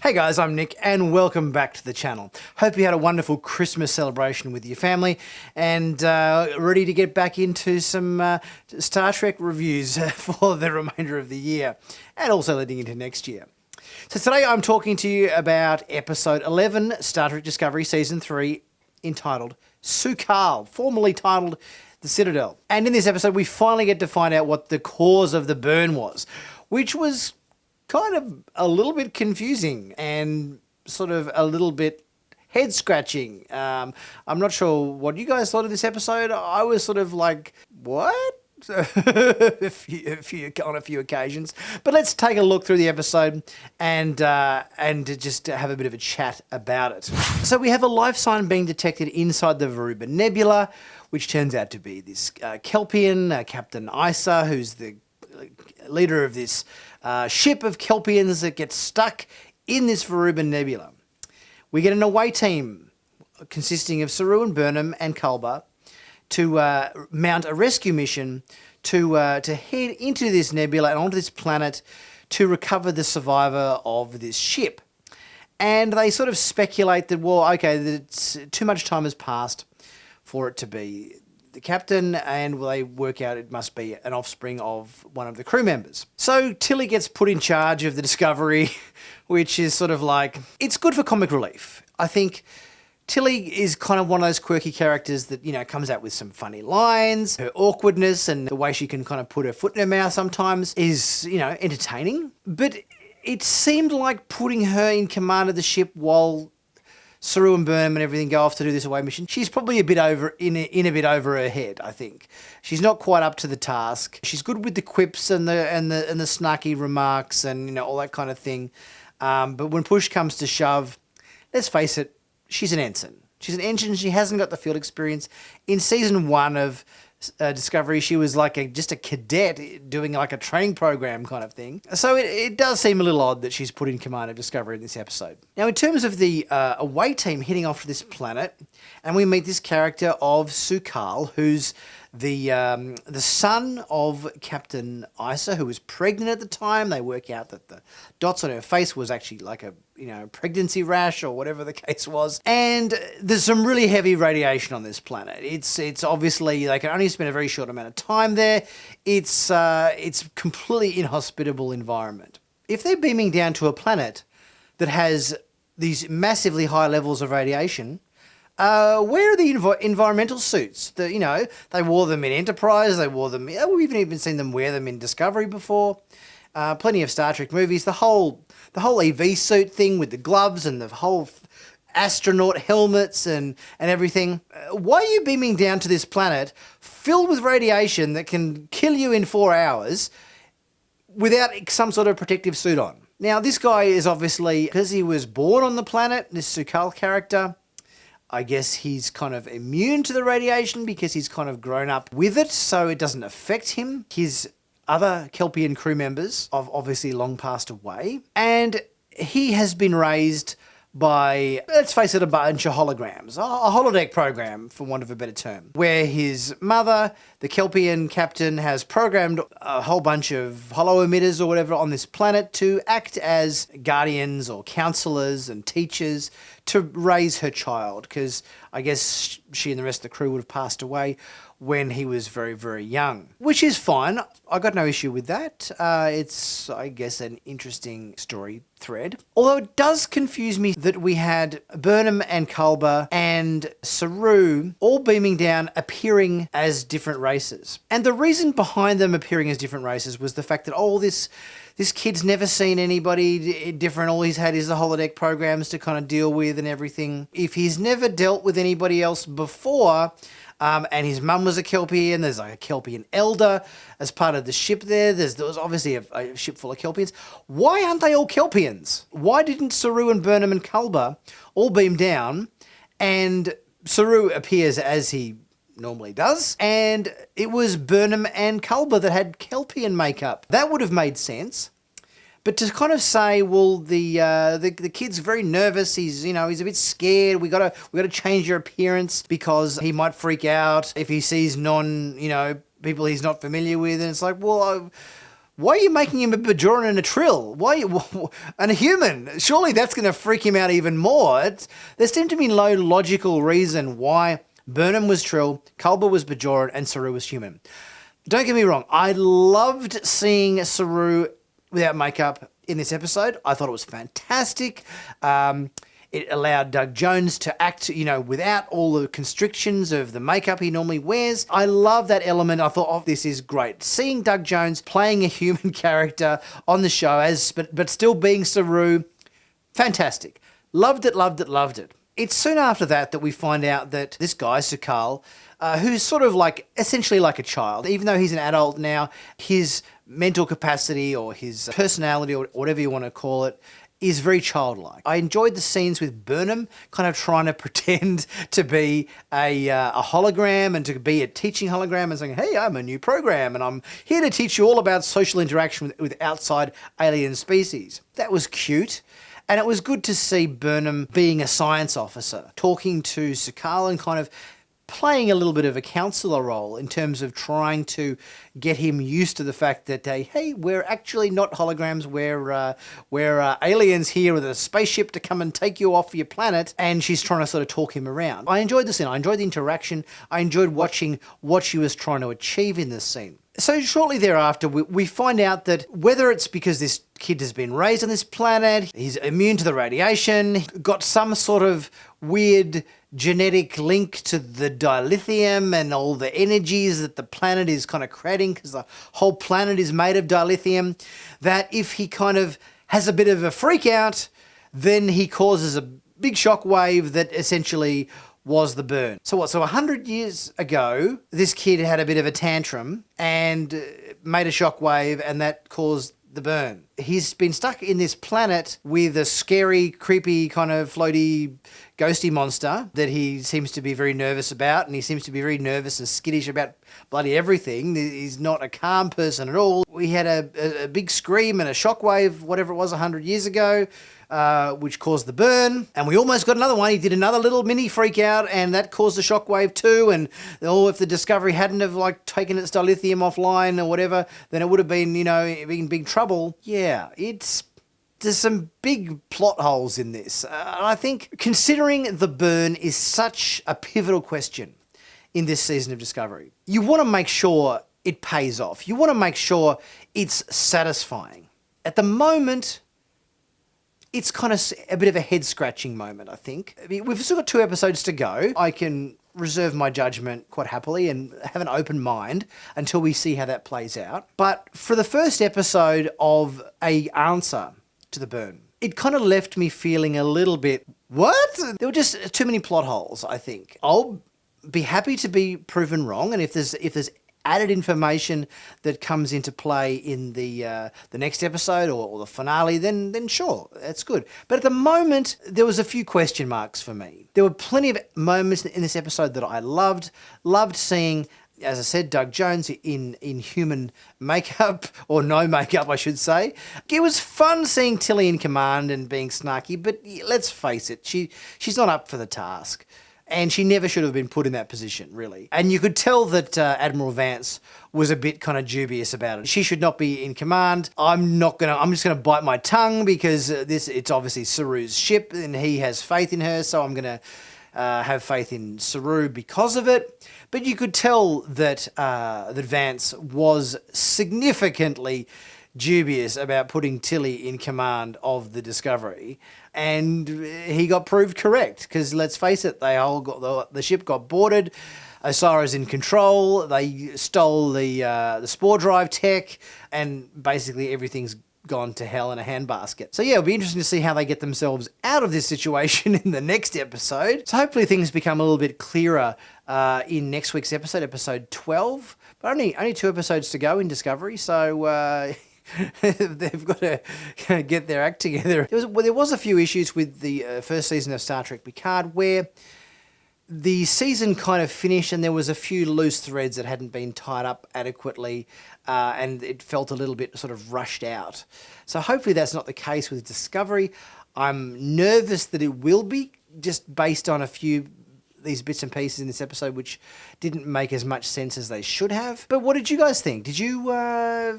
Hey guys, I'm Nick and welcome back to the channel. Hope you had a wonderful Christmas celebration with your family and ready to get back into some Star Trek reviews for the remainder of the year and also leading into next year. So today I'm talking to you about episode 11, Star Trek Discovery Season 3, entitled Su'Kal, formerly titled The Citadel. And in this episode we finally get to find out what the cause of the burn was, which was kind of a little bit confusing and sort of a little bit head-scratching. I'm not sure what you guys thought of this episode. I was sort of like, what? on a few occasions. But let's take a look through the episode and just have a bit of a chat about it. So we have a life sign being detected inside the Veruba Nebula, which turns out to be this Kelpian, Captain Isa, who's the leader of this ship of Kelpians that gets stuck in this Veruba Nebula. We get an away team consisting of Saru and Burnham and Culber to mount a rescue mission to head into this nebula and onto this planet to recover the survivor of this ship. And they sort of speculate that, well, okay, that too much time has passed for it to be the captain, and they work out it must be an offspring of one of the crew members. So Tilly gets put in charge of the Discovery, which is sort of like, it's good for comic relief. I think Tilly is kind of one of those quirky characters that, you know, comes out with some funny lines. Her awkwardness and the way she can kind of put her foot in her mouth sometimes is, you know, entertaining. But it seemed like putting her in command of the ship while Saru and Burnham and everything go off to do this away mission, she's probably a bit over in a bit over her head, I think. She's not quite up to the task. She's good with the quips and the snarky remarks and, you know, all that kind of thing. But when push comes to shove, let's face it, she's an ensign. She's an ensign. She hasn't got the field experience. In season 1 of Discovery, she was like just a cadet doing like a training program kind of thing. So it does seem a little odd that she's put in command of Discovery in this episode. Now, in terms of the away team heading off to this planet, and we meet this character of Su'Kal, who's the son of Captain Isa, who was pregnant at the time. They work out that the dots on her face was actually like a, you know, pregnancy rash or whatever the case was. And there's some really heavy radiation on this planet. It's obviously, they can only spend a very short amount of time there. It's completely inhospitable environment. If they're beaming down to a planet that has these massively high levels of radiation, where are the environmental suits? You know, they wore them in Enterprise, they wore them, we've even seen them wear them in Discovery before. Plenty of Star Trek movies. The whole EV suit thing with the gloves and the whole astronaut helmets and everything. Why are you beaming down to this planet filled with radiation that can kill you in 4 hours without some sort of protective suit on? Now, this guy is obviously, because he was born on the planet, this Su'Kal character, I guess he's kind of immune to the radiation because he's kind of grown up with it, so it doesn't affect him. His other Kelpian crew members have obviously long passed away, and he has been raised by, let's face it, a bunch of holograms, a holodeck program, for want of a better term, where his mother, the Kelpian captain, has programmed a whole bunch of holo emitters or whatever on this planet to act as guardians or counselors and teachers to raise her child, because I guess she and the rest of the crew would have passed away when he was very, very young, which is fine. I got no issue with that. It's, I guess, an interesting story thread. Although it does confuse me that we had Burnham and Culber and Saru all beaming down, appearing as different races. And the reason behind them appearing as different races was the fact that, oh, this kid's never seen anybody different. All he's had is the holodeck programs to kind of deal with and everything. If he's never dealt with anybody else before, and his mum was a Kelpian, there's like a Kelpian elder as part of the ship there. There was obviously a ship full of Kelpians. Why aren't they all Kelpians? Why didn't Saru and Burnham and Culber all beam down, and Saru appears as he normally does, and it was Burnham and Culber that had Kelpian makeup? That would have made sense. But to kind of say, well, the kid's very nervous. He's a bit scared. We got to change your appearance because he might freak out if he sees people he's not familiar with. And it's like, well, why are you making him a Bajoran and a Trill? And a human? Surely that's going to freak him out even more. There seemed to be no logical reason why Burnham was Trill, Culber was Bajoran, and Saru was human. Don't get me wrong, I loved seeing Saru without makeup in this episode. I thought it was fantastic. It allowed Doug Jones to act, without all the constrictions of the makeup he normally wears. I love that element. I thought, this is great. Seeing Doug Jones playing a human character on the show, but still being Saru, fantastic. Loved it, loved it, loved it. It's soon after that we find out that this guy, Sukal, who's sort of essentially like a child, even though he's an adult now, his mental capacity or his personality or whatever you want to call it is very childlike. I enjoyed the scenes with Burnham kind of trying to pretend to be a hologram and to be a teaching hologram and saying, hey, I'm a new program and I'm here to teach you all about social interaction with outside alien species. That was cute. And it was good to see Burnham being a science officer, talking to Sukal and kind of playing a little bit of a counselor role in terms of trying to get him used to the fact that, hey, we're actually not holograms, we're aliens here with a spaceship to come and take you off your planet, and she's trying to sort of talk him around. I enjoyed the scene. I enjoyed the interaction. I enjoyed watching what she was trying to achieve in this scene. So shortly thereafter, we find out that whether it's because this kid has been raised on this planet, he's immune to the radiation, got some sort of weird genetic link to the dilithium and all the energies that the planet is kind of creating, because the whole planet is made of dilithium, that if he kind of has a bit of a freak out, then he causes a big shockwave that essentially was the burn. So 100 years ago, this kid had a bit of a tantrum and made a shockwave, and that caused the burn. He's been stuck in this planet with a scary, creepy, kind of floaty, ghosty monster that he seems to be very nervous about, and he seems to be very nervous and skittish about bloody everything. He's not a calm person at all. We had a big scream and a shockwave, whatever it was, 100 years ago, which caused the burn, and we almost got another one. He did another little mini freak out, and that caused a shockwave too. And if the Discovery hadn't have taken its dilithium offline or whatever, then it would have been in big trouble. Yeah, there's some big plot holes in this. I think considering the burn is such a pivotal question in this season of Discovery, you want to make sure it pays off. You want to make sure it's satisfying. At the moment, it's kind of a bit of a head-scratching moment, I think. We've still got 2 episodes to go. I can reserve my judgment quite happily and have an open mind until we see how that plays out. But for the first episode of a answer to the burn, it kind of left me feeling a little bit, what? There were just too many plot holes, I think. I'll be happy to be proven wrong, and if there's added information that comes into play in the next episode or the finale, then sure, that's good. But at the moment, there was a few question marks for me. There were plenty of moments in this episode that I loved seeing, as I said, Doug Jones in human makeup, or no makeup, I should say. It was fun seeing Tilly in command and being snarky, but let's face it, she's not up for the task. And she never should have been put in that position, really. And you could tell that Admiral Vance was a bit kind of dubious about it. She should not be in command. I'm just gonna bite my tongue because it's obviously Saru's ship and he has faith in her, so I'm gonna have faith in Saru because of it. But you could tell that Vance was significantly dubious about putting Tilly in command of the Discovery, and he got proved correct, because let's face it, the ship got boarded, Osara's in control, they stole the spore drive tech, and basically everything's gone to hell in a handbasket. So yeah, it'll be interesting to see how they get themselves out of this situation in the next episode. So hopefully things become a little bit clearer in next week's episode 12, but only 2 episodes to go in Discovery, so they've got to get their act together. There was a few issues with the first season of Star Trek Picard where the season kind of finished and there was a few loose threads that hadn't been tied up adequately, and it felt a little bit sort of rushed out. So hopefully that's not the case with Discovery. I'm nervous that it will be, just based on a few these bits and pieces in this episode which didn't make as much sense as they should have. But what did you guys think? Did you were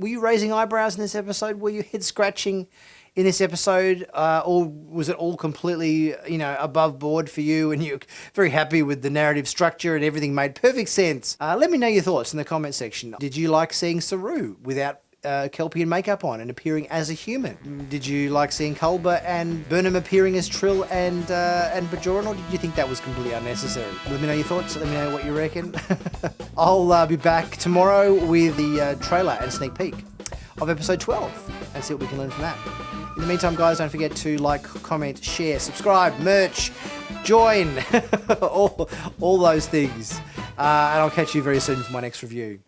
you raising eyebrows in this episode? Were you head scratching in this episode, or was it all completely, above board for you and you're very happy with the narrative structure and everything made perfect sense? Let me know your thoughts in the comment section. Did you like seeing Saru without Kelpian makeup on and appearing as a human? Did you like seeing Culber and Burnham appearing as Trill and Bajoran, or did you think that was completely unnecessary? Let me know your thoughts. Let me know what you reckon. I'll be back tomorrow with the trailer and sneak peek of episode 12 and see what we can learn from that. In the meantime, guys, don't forget to like, comment, share, subscribe, merch, join, all those things. And I'll catch you very soon for my next review.